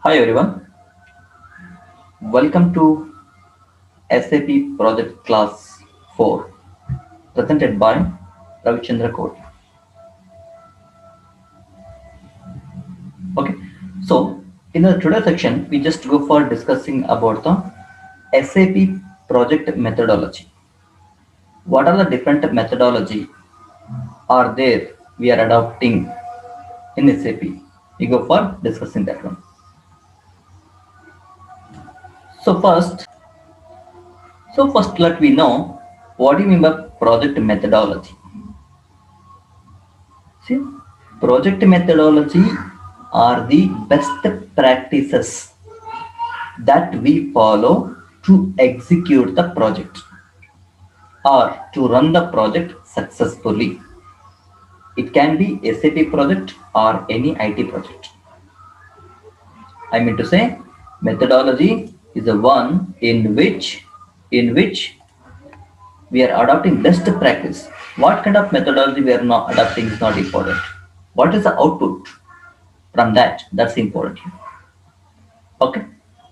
Hi everyone, welcome to SAP Project Class 4 presented by Ravichandra Koti. Okay, so in the today section, we just go for discussing about the SAP project methodology. What are the different methodology are there we are adopting in SAP? We go for discussing that one. So first, so first let we know what do you mean by project methodology. See, project methodology are the best practices that we follow to execute the project or to run the project successfully. It can be SAP project or any IT project. I mean to say, methodology is the one in which we are adopting best practice. What kind of methodology we are not adopting is not important. What is the output from that? That's important. Okay.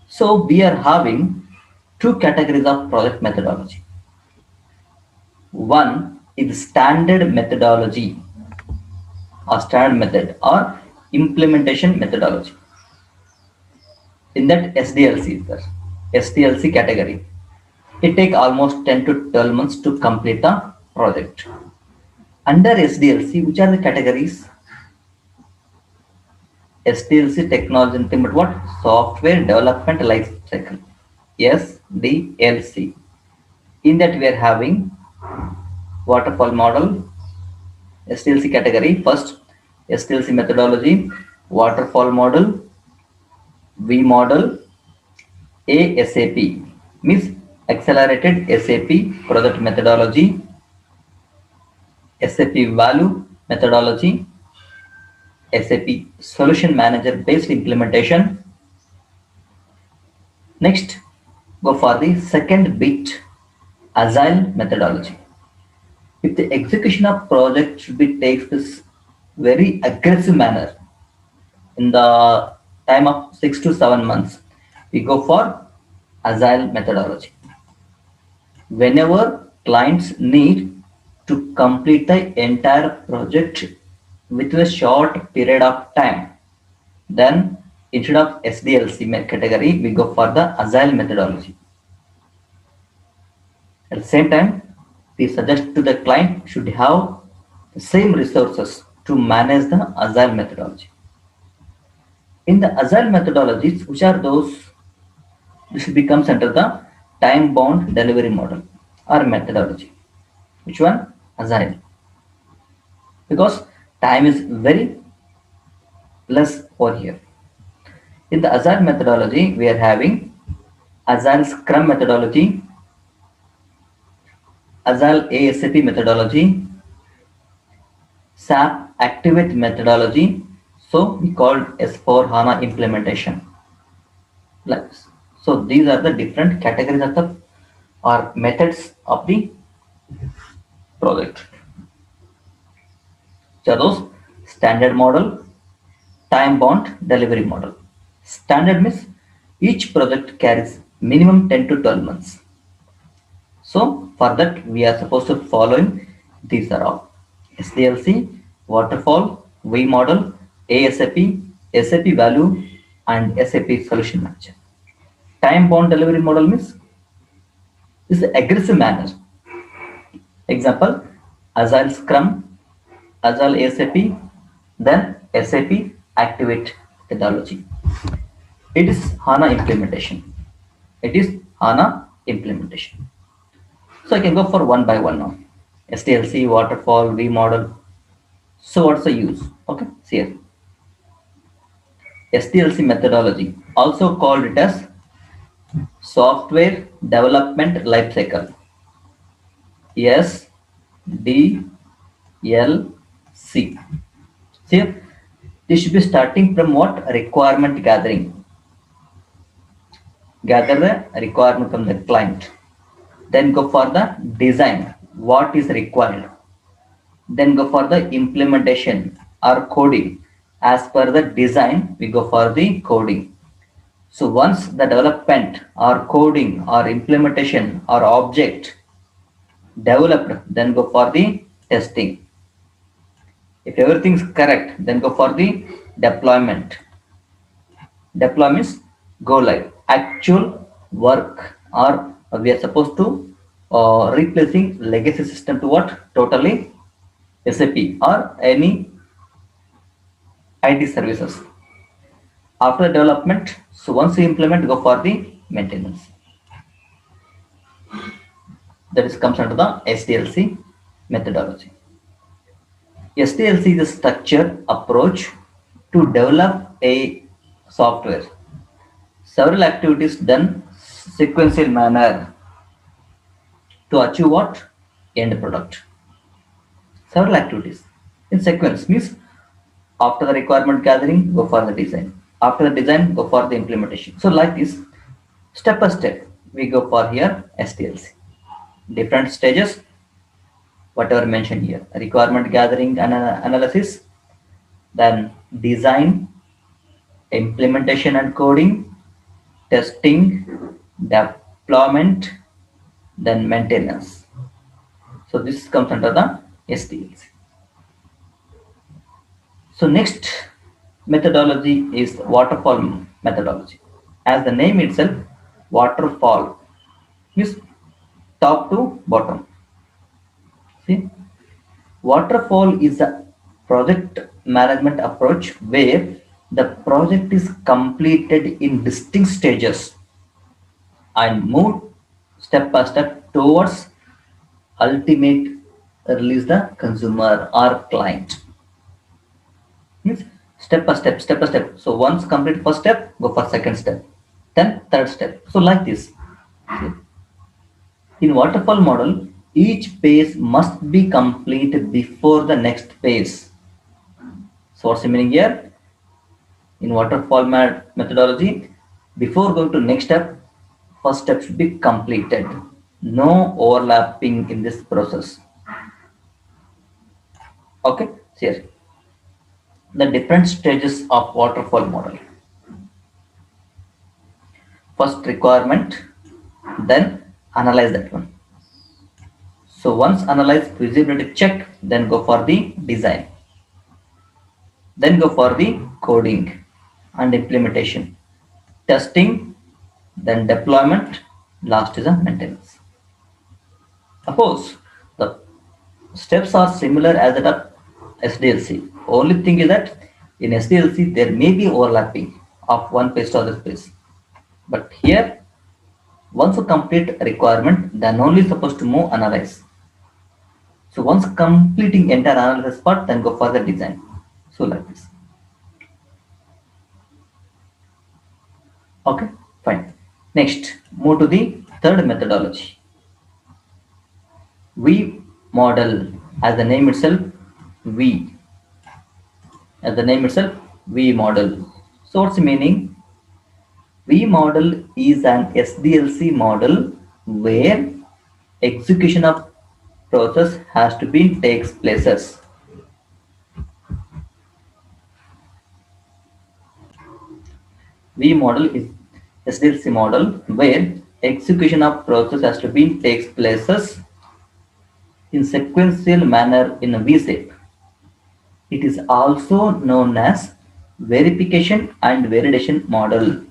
So we are having two categories of project methodology. One is standard methodology or standard method or implementation methodology. In that SDLC is there. SDLC category. It take almost 10 to 12 months to complete the project. Under SDLC, which are the categories? SDLC technology implement what? Software development life cycle. SDLC. In that we are having waterfall model, SDLC category. First, SDLC methodology, waterfall model, V model, ASAP means accelerated SAP project methodology, SAP value methodology, SAP solution manager based implementation. Next, go for the second bit, agile methodology. If the execution of project should be takes this very aggressive manner in the time of 6 to 7 months, we go for agile methodology. Whenever clients need to complete the entire project within a short period of time, then instead of SDLC category, we go for the agile methodology. At the same time, we suggest to the client should have the same resources to manage the agile methodology. In the agile methodologies, which are those? This becomes under the time bound delivery model or methodology. Which one? Agile. Because time is very less over here. In the Agile methodology, we are having Agile Scrum methodology, Agile ASAP methodology, SAP Activate methodology. So we called S4 HANA implementation. Like this. So these are the different categories of the or methods of the project. So those standard model, time bound delivery model. Standard means each project carries minimum 10 to 12 months. So for that we are supposed to following these are all SDLC, waterfall, V model, ASAP, SAP value, and SAP solution manager. Time bound delivery model means is aggressive manner. Example, Agile Scrum, Agile ASAP, then SAP Activate methodology. It is HANA implementation. It is HANA implementation. So I can go for one by one now. SDLC, waterfall, V model. So what's the use? Okay, see here. SDLC methodology, also called it as software development lifecycle. SDLC. See here, this should be starting from what? Requirement gathering. Gather the requirement from the client. Then go for the design. What is required? Then go for the implementation or coding. As per the design, we go for the coding. So once the development or coding or implementation or object developed, then go for the testing. If everything is correct, then go for the deployment. Deployment means go live. Actual work, or we are supposed to replacing legacy system to what? Totally SAP or any IT services. After development, so once you implement, go for the maintenance. That is comes under the SDLC methodology. SDLC is a structured approach to develop a software. Several activities done sequential manner to achieve what? End product. Several activities in sequence means after the requirement gathering, go for the design. After the design, go for the implementation. So like this, step by step, we go for here SDLC. Different stages, whatever mentioned here. Requirement gathering and analysis, then design, implementation and coding, testing, deployment, then maintenance. So this comes under the SDLC. So next methodology is waterfall methodology. As the name itself, waterfall means top to bottom. See, waterfall is a project management approach where the project is completed in distinct stages and move step by step towards ultimate release the consumer or client. Means step by step, step by step. So once complete first step, go for second step, then third step. So like this. See, in waterfall model, each phase must be completed before the next phase. So what's the meaning here? In waterfall methodology, before going to next step, first step should be completed. No overlapping in this process. Okay, so here the different stages of waterfall model. First requirement, then analyze that one. So once analyze feasibility check, then go for the design. Then go for the coding and implementation. Testing, then deployment, last is a maintenance. Suppose the steps are similar as that of SDLC. Only thing is that in SDLC there may be overlapping of one phase to other phase. But here, once you complete requirement, then only supposed to move analyze. So once completing entire analysis part, then go for the design. So like this. Okay, fine. Next, move to the third methodology. V model, as the name itself, V. As the name itself, V model. So what's the meaning? V model is an SDLC model where execution of process has to be takes places. V model is SDLC model where execution of process has to be takes places in sequential manner in a V shape. It is also known as verification and validation model.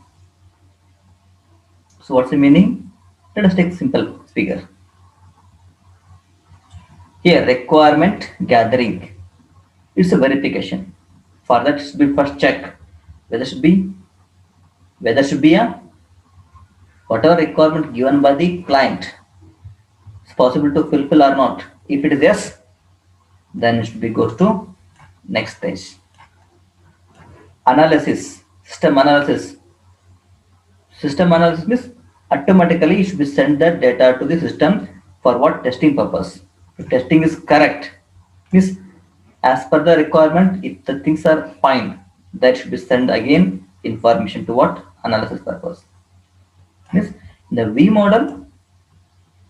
So what's the meaning? Let us take simple figure. Here requirement gathering. It's a verification. For that should be first check whether should be a whatever requirement given by the client is possible to fulfill or not. If it is yes, then it should be go to next stage. Analysis, system analysis. System analysis means automatically it should be send that data to the system for what testing purpose. If testing is correct, means as per the requirement, if the things are fine, that should be sent again information to what analysis purpose. Means the V model,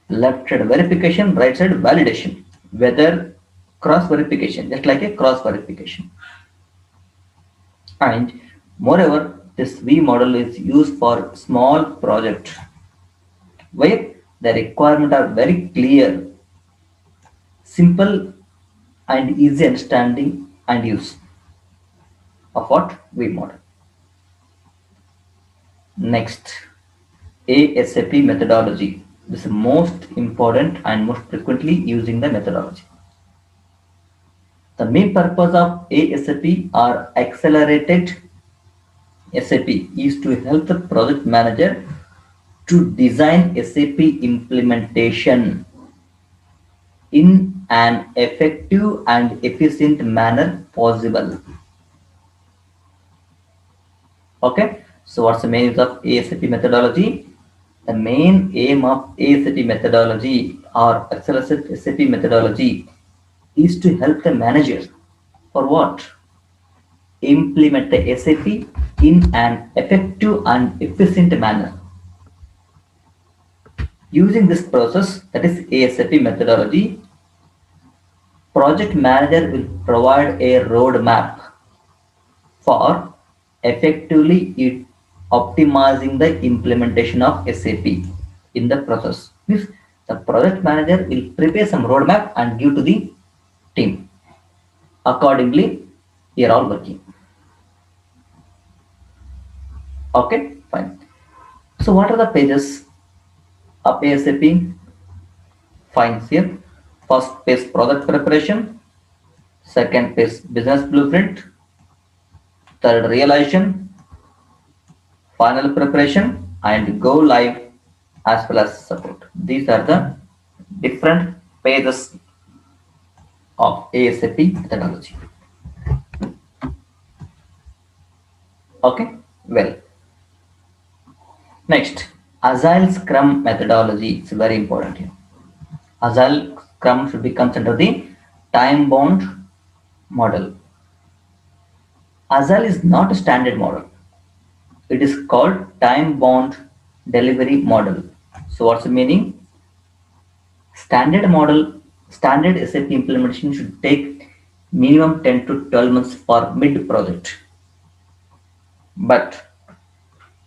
left side verification, right side validation, whether cross verification, just like a cross verification. And moreover, This V model is used for small projects where the requirements are very clear, simple and easy understanding and use of what V model. Next, ASAP methodology. This is most important and most frequently using the methodology. The main purpose of ASAP or accelerated SAP is to help the project manager to design SAP implementation in an effective and efficient manner possible. Okay, so what's the main use of ASAP methodology? The main aim of ASAP methodology or accelerated SAP methodology is to help the manager for what? Implement the SAP in an effective and efficient manner. Using this process, that is ASAP methodology, project manager will provide a roadmap for effectively optimizing the implementation of SAP in the process. Means the project manager will prepare some roadmap and give to the team. Accordingly, we are all working. Okay, fine. So what are the pages of ASAP? Fine here. First page product preparation, second page business blueprint, third realization, final preparation, and go live as well as support. These are the different pages of ASAP methodology. Okay, well, next, Agile Scrum methodology is very important here. Agile Scrum should be considered the time bound model. Agile is not a standard model. It is called time bound delivery model. So what's the meaning? Standard model, standard SAP implementation should take minimum 10 to 12 months for mid project. But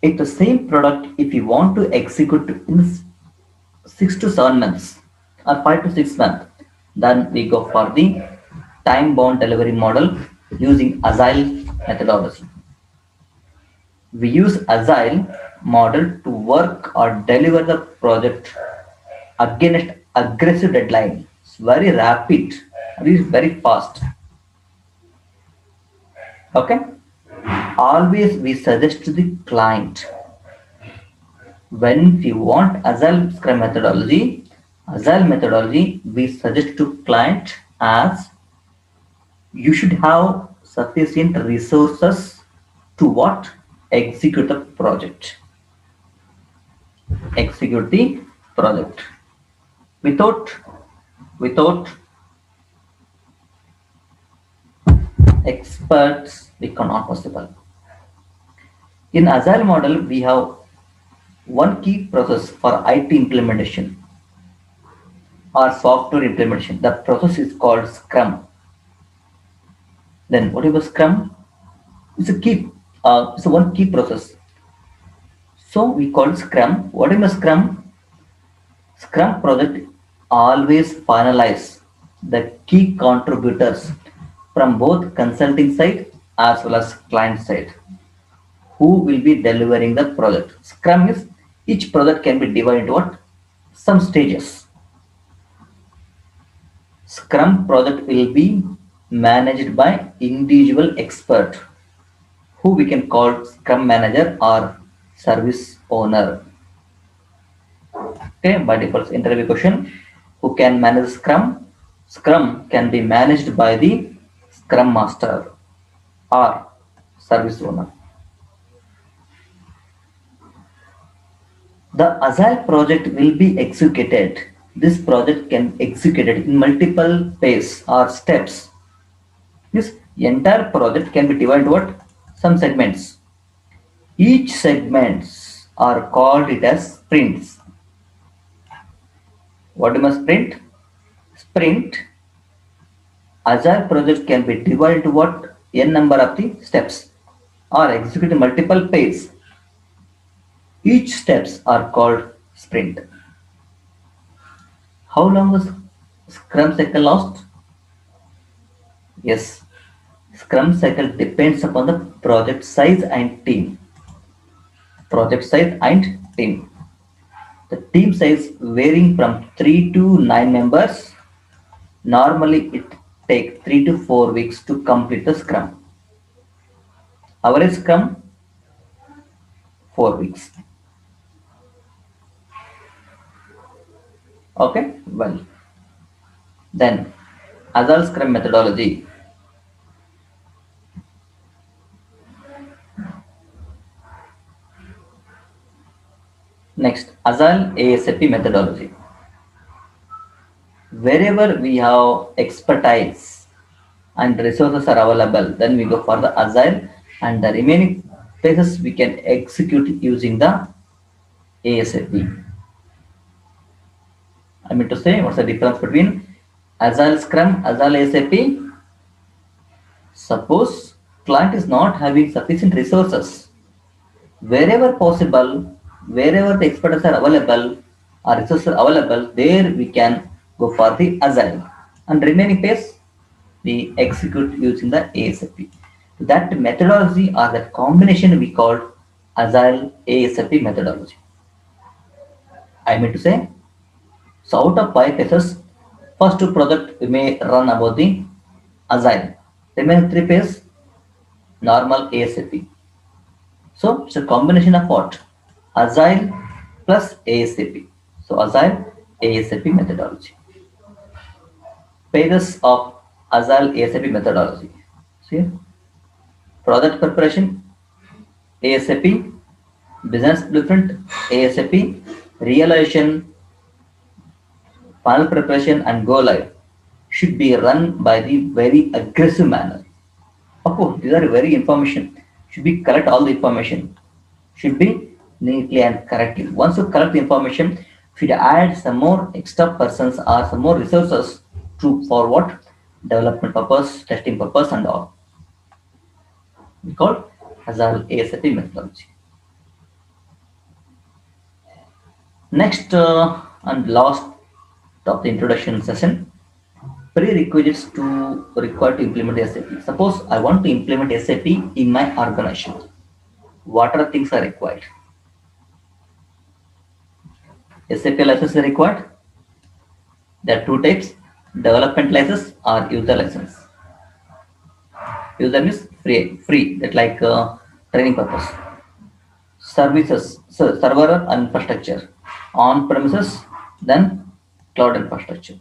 if the same product, if you want to execute in 6 to 7 months or 5 to 6 months, then we go for the time bound delivery model using Agile methodology. We use Agile model to work or deliver the project against aggressive deadline. It's very rapid, it is very fast. Okay, always we suggest to the client, when we want Agile methodology, we suggest to client as you should have sufficient resources to what? Execute the project. Execute the project. Without experts, we cannot possible. In Agile model, we have one key process for IT implementation or software implementation. The process is called Scrum. Then whatever Scrum is a key, it's a one key process. So we call Scrum. Whatever Scrum, Scrum project always finalize the key contributors from both consulting side as well as client side who will be delivering the project. Scrum is each project can be divided into what? Some stages. Scrum project will be managed by individual expert who we can call Scrum manager or service owner. Okay, by default interview question, who can manage Scrum? Scrum can be managed by the Scrum master or service owner. The Agile project will be executed. This project can be executed in multiple phases or steps. This entire project can be divided what? Some segments. Each segments are called it as sprints. What is a sprint? Sprint. Agile project can be divided into what? N number of the steps or executing multiple phases. Each steps are called sprint. How long does Scrum cycle last? Yes, Scrum cycle depends upon the project size and team. Project size and team. The team size varying from 3 to 9 members. Normally it takes 3 to 4 weeks to complete the Scrum. Average Scrum 4 weeks. Okay, well, then Agile Scrum methodology. Next, Agile ASAP methodology. Wherever we have expertise and resources are available, then we go for the Agile, and the remaining phases we can execute using the ASAP. I mean to say, what's the difference between Agile Scrum, Agile ASAP? Suppose client is not having sufficient resources, wherever possible, wherever the experts are available or resources are available, there we can go for the Agile. And remaining phase, we execute using the ASAP. That methodology or that combination we call Agile ASAP methodology. I mean to say, so out of 5 phases, first two project we may run about the Agile. Remaining 3 phases, normal ASAP. So it's a combination of what? Agile plus ASAP. So Agile ASAP methodology. Pages of Agile ASAP methodology. See, project preparation ASAP, business blueprint ASAP, realization, final preparation, and go live should be run by the very aggressive manner. Of course, these are very information. Should be collect all the information. Should be neatly and correctly. Once you collect the information, should add some more extra persons or some more resources to for what development purpose, testing purpose, and all. We call Agile ASAP methodology. Next and last of the introduction session, prerequisites to required to implement SAP. Suppose I want to implement SAP in my organization. What are things are required? SAP license is required. There are two types: development license or user license. User means free that like training purpose. Services, so server and infrastructure, on premises, then cloud infrastructure,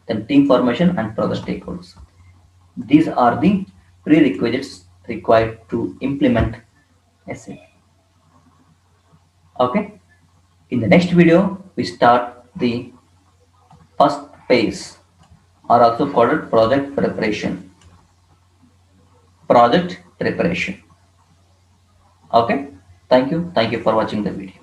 then team formation and project stakeholders. These are the prerequisites required to implement SAP. Okay. In the next video, we start the first phase, or also called project preparation. Project preparation. Okay. Thank you. Thank you for watching the video.